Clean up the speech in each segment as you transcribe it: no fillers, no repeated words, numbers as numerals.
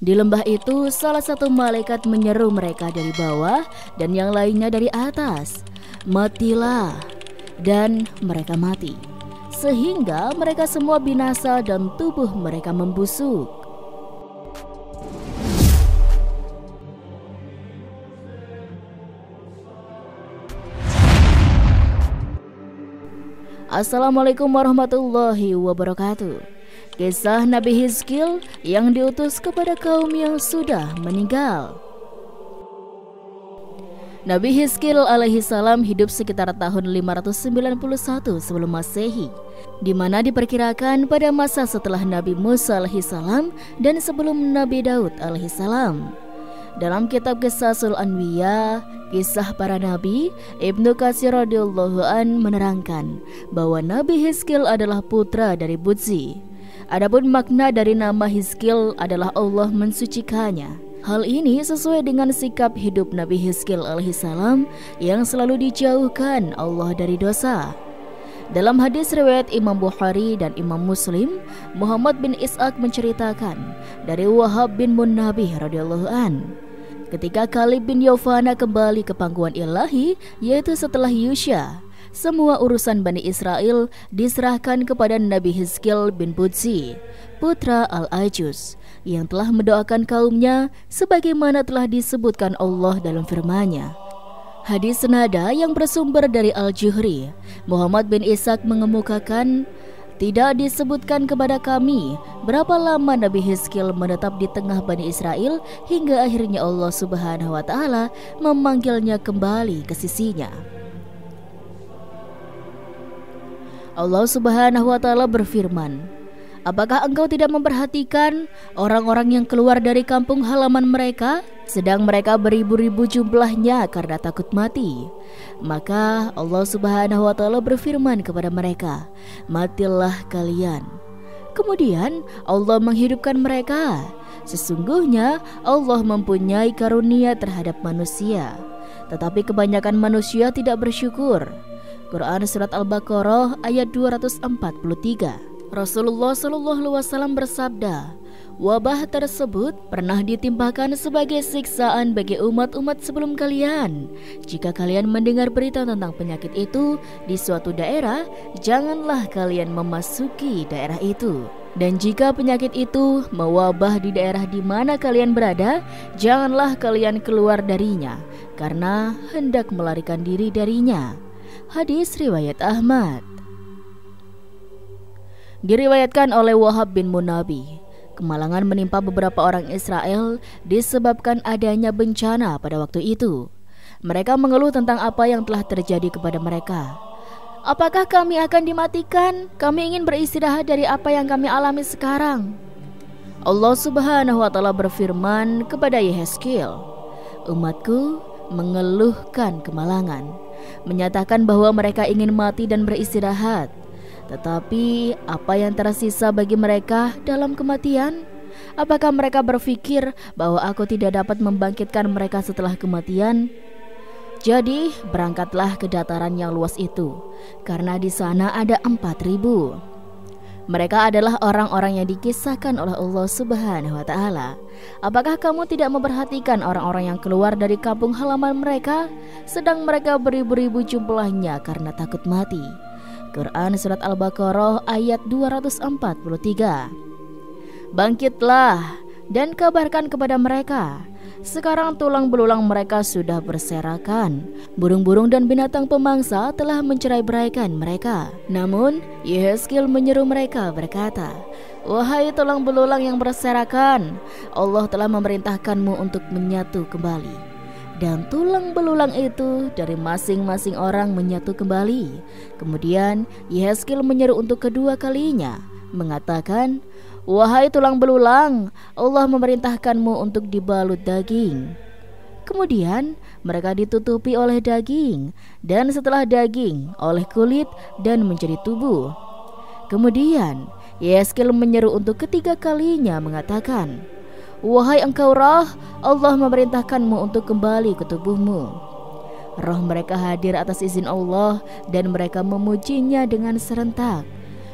Di lembah itu, salah satu malaikat menyeru mereka dari bawah dan yang lainnya dari atas. Matilah, dan mereka mati. Sehingga mereka semua binasa dan tubuh mereka membusuk. Assalamualaikum warahmatullahi wabarakatuh. Kisah Nabi Hizkil yang diutus kepada kaum yang sudah meninggal. Nabi Hizkil alaihi salam hidup sekitar tahun 591 sebelum Masehi, di mana diperkirakan pada masa setelah Nabi Musa alaihi salam dan sebelum Nabi Daud alaihi salam. Dalam kitab Qisasul Anbiya, kisah para nabi, Ibnu Katsir radhiyallahu an menerangkan bahwa Nabi Hizkil adalah putra dari Budzi. Adapun makna dari nama Hizkil adalah Allah mensucikannya. Hal ini sesuai dengan sikap hidup Nabi Hizkil alaihi salam yang selalu dijauhkan Allah dari dosa. Dalam hadis riwayat Imam Bukhari dan Imam Muslim, Muhammad bin Ishaq menceritakan dari Wahab bin Munnabih radhiyallahu an, ketika Khalid bin Yofana kembali ke pangkuan ilahi, yaitu setelah Yusya, semua urusan Bani Israel diserahkan kepada Nabi Hizkil bin Budzi, putra Al-Ajuz, yang telah mendoakan kaumnya sebagaimana telah disebutkan Allah dalam firman-Nya. Hadis senada yang bersumber dari Al-Juhri, Muhammad bin Ishaq mengemukakan, tidak disebutkan kepada kami berapa lama Nabi Hizkil menetap di tengah Bani Israel hingga akhirnya Allah Subhanahu wa Ta'ala memanggilnya kembali ke sisinya. Allah Subhanahu wa Ta'ala berfirman, apakah engkau tidak memperhatikan orang-orang yang keluar dari kampung halaman mereka, sedang mereka beribu-ribu jumlahnya karena takut mati? Maka Allah Subhanahu wa Ta'ala berfirman kepada mereka, matilah kalian. Kemudian Allah menghidupkan mereka. Sesungguhnya Allah mempunyai karunia terhadap manusia, tetapi kebanyakan manusia tidak bersyukur. Quran Surat Al-Baqarah ayat 243. Rasulullah SAW bersabda, wabah tersebut pernah ditimpakan sebagai siksaan bagi umat-umat sebelum kalian. Jika kalian mendengar berita tentang penyakit itu di suatu daerah, janganlah kalian memasuki daerah itu. Dan jika penyakit itu mewabah di daerah di mana kalian berada, janganlah kalian keluar darinya, karena hendak melarikan diri darinya. Hadis riwayat Ahmad. Diriwayatkan oleh Wahab bin Munnabih, kemalangan menimpa beberapa orang Israel disebabkan adanya bencana pada waktu itu. Mereka mengeluh tentang apa yang telah terjadi kepada mereka. Apakah kami akan dimatikan? Kami ingin beristirahat dari apa yang kami alami sekarang. Allah Subhanahu wa Ta'ala berfirman kepada Yehezkiel, umatku mengeluhkan kemalangan, menyatakan bahwa mereka ingin mati dan beristirahat. Tetapi apa yang tersisa bagi mereka dalam kematian? Apakah mereka berpikir bahwa aku tidak dapat membangkitkan mereka setelah kematian? Jadi berangkatlah ke dataran yang luas itu, karena di sana ada 4.000. Mereka adalah orang-orang yang dikisahkan oleh Allah Subhanahu wa Ta'ala. Apakah kamu tidak memperhatikan orang-orang yang keluar dari kampung halaman mereka, sedang mereka beribu-ribu jumlahnya karena takut mati? Quran Surat Al-Baqarah ayat 243. Bangkitlah dan kabarkan kepada mereka, sekarang tulang belulang mereka sudah berserakan. Burung-burung dan binatang pemangsa telah mencerai-beraikan mereka. Namun Yehezkiel menyeru mereka berkata, wahai tulang belulang yang berserakan, Allah telah memerintahkanmu untuk menyatu kembali. Dan tulang belulang itu dari masing-masing orang menyatu kembali. Kemudian Yehezkiel menyeru untuk kedua kalinya, mengatakan, wahai tulang belulang, Allah memerintahkanmu untuk dibalut daging. Kemudian mereka ditutupi oleh daging, dan setelah daging oleh kulit dan menjadi tubuh. Kemudian Yehezkiel menyeru untuk ketiga kalinya, mengatakan, wahai engkau roh, Allah memerintahkanmu untuk kembali ke tubuhmu. Roh mereka hadir atas izin Allah dan mereka memujinya dengan serentak.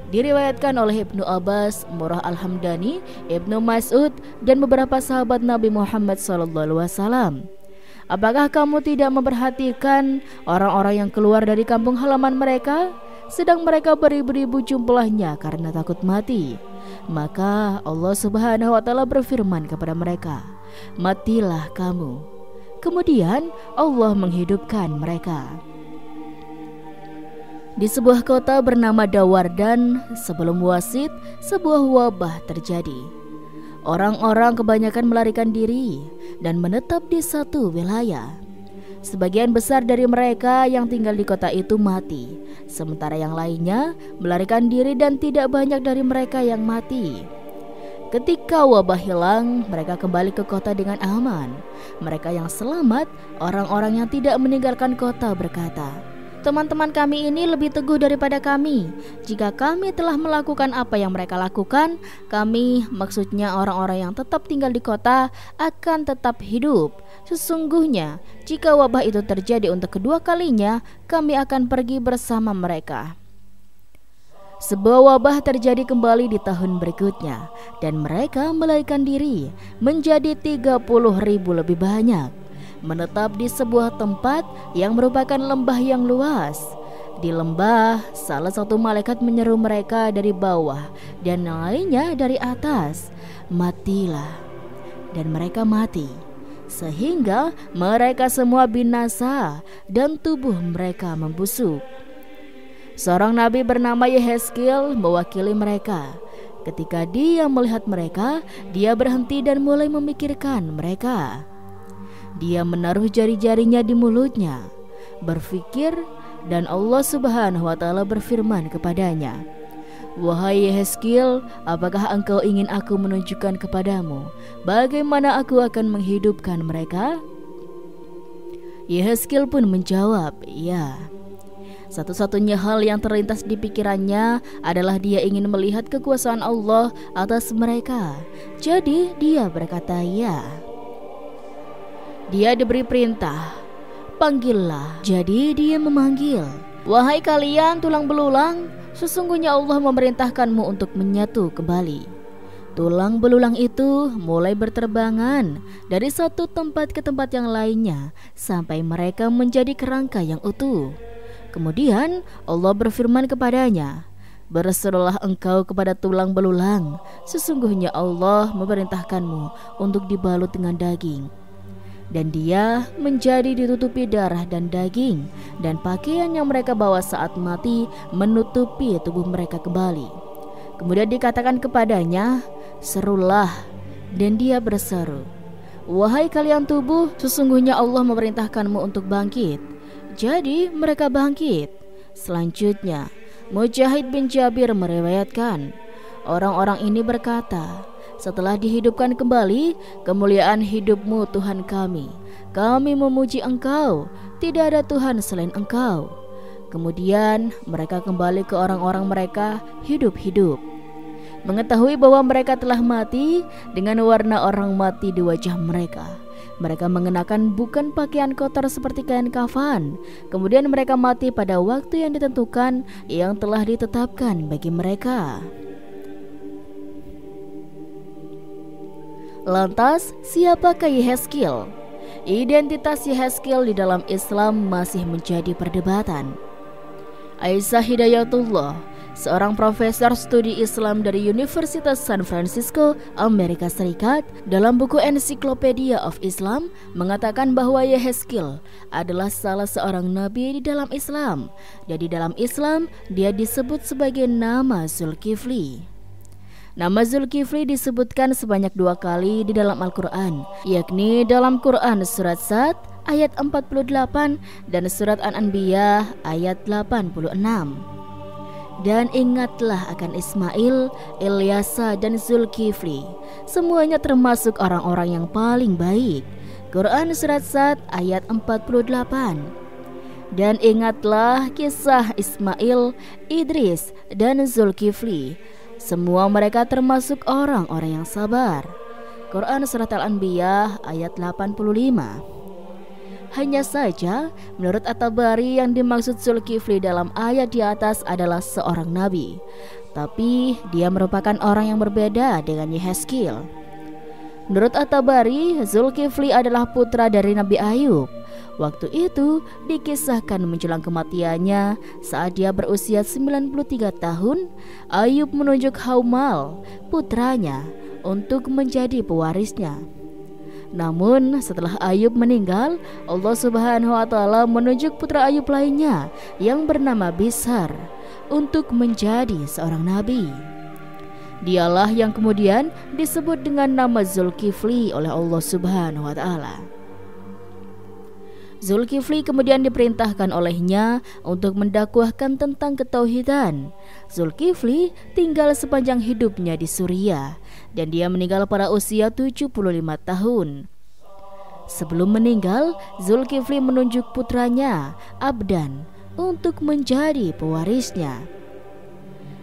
Diriwayatkan oleh Ibnu Abbas, Murrah Al-Hamdani, Ibnu Mas'ud, dan beberapa sahabat Nabi Muhammad SAW. Apakah kamu tidak memperhatikan orang-orang yang keluar dari kampung halaman mereka, sedang mereka beribu-ribu jumlahnya karena takut mati? Maka Allah Subhanahu wa Ta'ala berfirman kepada mereka, matilah kamu. Kemudian Allah menghidupkan mereka. Di sebuah kota bernama Dawardan, sebelum Wasit, sebuah wabah terjadi. Orang-orang kebanyakan melarikan diri dan menetap di satu wilayah. Sebagian besar dari mereka yang tinggal di kota itu mati, sementara yang lainnya melarikan diri dan tidak banyak dari mereka yang mati. Ketika wabah hilang, mereka kembali ke kota dengan aman. Mereka yang selamat, orang-orang yang tidak meninggalkan kota berkata, teman-teman kami ini lebih teguh daripada kami. Jika kami telah melakukan apa yang mereka lakukan, kami, maksudnya orang-orang yang tetap tinggal di kota, akan tetap hidup. Sesungguhnya, jika wabah itu terjadi untuk kedua kalinya, kami akan pergi bersama mereka. Sebuah wabah terjadi kembali di tahun berikutnya, dan mereka melarikan diri menjadi 30.000 lebih banyak, menetap di sebuah tempat yang merupakan lembah yang luas. Di lembah, salah satu malaikat menyeru mereka dari bawah dan yang lainnya dari atas, matilah. Dan mereka mati, sehingga mereka semua binasa dan tubuh mereka membusuk. Seorang nabi bernama Yehezkiel mewakili mereka. Ketika dia melihat mereka, dia berhenti dan mulai memikirkan mereka. Dia menaruh jari-jarinya di mulutnya, berfikir, dan Allah Subhanahu wa Ta'ala berfirman kepadanya, wahai Yehezkiel, apakah engkau ingin aku menunjukkan kepadamu bagaimana aku akan menghidupkan mereka? Yehezkiel pun menjawab, ya. Satu-satunya hal yang terlintas di pikirannya adalah dia ingin melihat kekuasaan Allah atas mereka. Jadi dia berkata ya. Dia diberi perintah, panggillah. Jadi dia memanggil, wahai kalian tulang belulang, sesungguhnya Allah memerintahkanmu untuk menyatu kembali. Tulang belulang itu mulai berterbangan dari satu tempat ke tempat yang lainnya sampai mereka menjadi kerangka yang utuh. Kemudian Allah berfirman kepadanya, berserulah engkau kepada tulang belulang, sesungguhnya Allah memerintahkanmu untuk dibalut dengan daging. Dan dia menjadi ditutupi darah dan daging, dan pakaian yang mereka bawa saat mati menutupi tubuh mereka kembali. Kemudian dikatakan kepadanya, serulah. Dan dia berseru, wahai kalian tubuh, sesungguhnya Allah memerintahkanmu untuk bangkit. Jadi mereka bangkit. Selanjutnya Mujahid bin Jabir meriwayatkan, orang-orang ini berkata, setelah dihidupkan kembali, kemuliaan hidupmu Tuhan kami. Kami memuji engkau, tidak ada Tuhan selain engkau. Kemudian mereka kembali ke orang-orang mereka hidup-hidup. Mengetahui bahwa mereka telah mati dengan warna orang mati di wajah mereka. Mereka mengenakan bukan pakaian kotor seperti kain kafan. Kemudian mereka mati pada waktu yang ditentukan yang telah ditetapkan bagi mereka. Lantas, siapakah Yehezkiel? Identitas Yehezkiel di dalam Islam masih menjadi perdebatan. Aisyah Hidayatullah, seorang profesor studi Islam dari Universitas San Francisco, Amerika Serikat, dalam buku Encyclopedia of Islam mengatakan bahwa Yehezkiel adalah salah seorang nabi di dalam Islam. Dan di dalam Islam, dia disebut sebagai nama Zulkifli. Nama Zulkifli disebutkan sebanyak 2 kali di dalam Al-Quran, yakni dalam Quran surat Sad ayat 48 dan surat An-Anbiya ayat 86. Dan ingatlah akan Ismail, Ilyasa, dan Zulkifli. Semuanya termasuk orang-orang yang paling baik. Quran surat Sad ayat 48. Dan ingatlah kisah Ismail, Idris, dan Zulkifli. Semua mereka termasuk orang-orang yang sabar. Quran surat Al-Anbiya ayat 85. Hanya saja, menurut At-Tabari yang dimaksud Zulkifli dalam ayat di atas adalah seorang nabi. tapi dia merupakan orang yang berbeda dengan Yehezkiel. Menurut At-Tabari, Zulkifli adalah putra dari Nabi Ayub. Waktu itu dikisahkan menjelang kematiannya saat dia berusia 93 tahun, Ayub menunjuk Haumal, putranya, untuk menjadi pewarisnya. Namun setelah Ayub meninggal, Allah Subhanahu wa taala menunjuk putra Ayub lainnya yang bernama Bisar untuk menjadi seorang nabi. Dialah yang kemudian disebut dengan nama Zulkifli oleh Allah Subhanahu wa taala. Zulkifli kemudian diperintahkan olehnya untuk mendakwahkan tentang ketauhidan. Zulkifli tinggal sepanjang hidupnya di Suriah dan dia meninggal pada usia 75 tahun. Sebelum meninggal, Zulkifli menunjuk putranya, Abdan, untuk menjadi pewarisnya.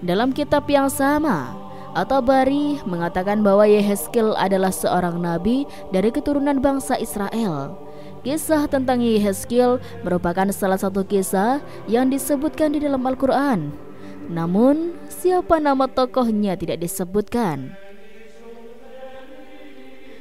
Dalam kitab yang sama, At-Tabari mengatakan bahwa Yehezkiel adalah seorang nabi dari keturunan bangsa Israel. Kisah tentang Yehezkiel merupakan salah satu kisah yang disebutkan di dalam Al-Quran. Namun, siapa nama tokohnya tidak disebutkan.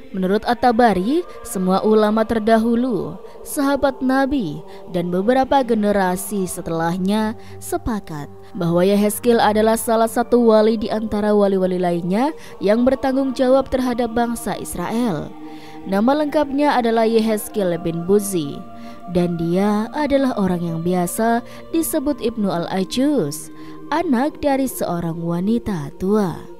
Menurut At-Tabari, semua ulama terdahulu, sahabat Nabi, dan beberapa generasi setelahnya sepakat bahwa Yehezkiel adalah salah satu wali di antara wali-wali lainnya yang bertanggung jawab terhadap bangsa Israel. Nama lengkapnya adalah Yehezkiel bin Buzi, dan dia adalah orang yang biasa disebut Ibnu Al-Ajuz, anak dari seorang wanita tua.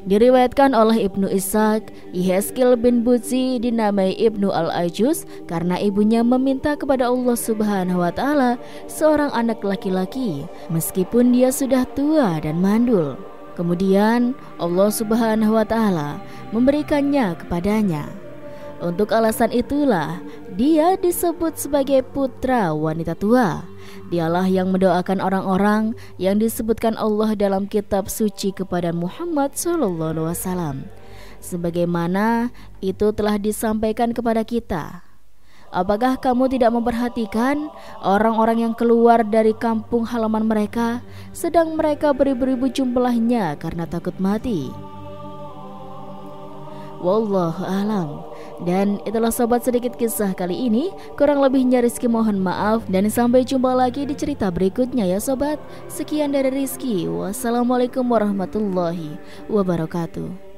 Diriwayatkan oleh Ibnu Ishaq, Yehezkiel bin Buzi dinamai Ibnu Al-Ajuz karena ibunya meminta kepada Allah Subhanahu wa taala seorang anak laki-laki meskipun dia sudah tua dan mandul. Kemudian Allah Subhanahu wa taala memberikannya kepadanya. Untuk alasan itulah dia disebut sebagai putra wanita tua. Dialah yang mendoakan orang-orang yang disebutkan Allah dalam kitab suci kepada Muhammad SAW, sebagaimana itu telah disampaikan kepada kita. Apakah kamu tidak memperhatikan orang-orang yang keluar dari kampung halaman mereka, sedang mereka beribu-ribu jumlahnya karena takut mati? Wallahu a'lam. Dan itulah sobat sedikit kisah kali ini. Kurang lebihnya Rizky mohon maaf, dan sampai jumpa lagi di cerita berikutnya ya sobat. Sekian dari Rizky. Wassalamualaikum warahmatullahi wabarakatuh.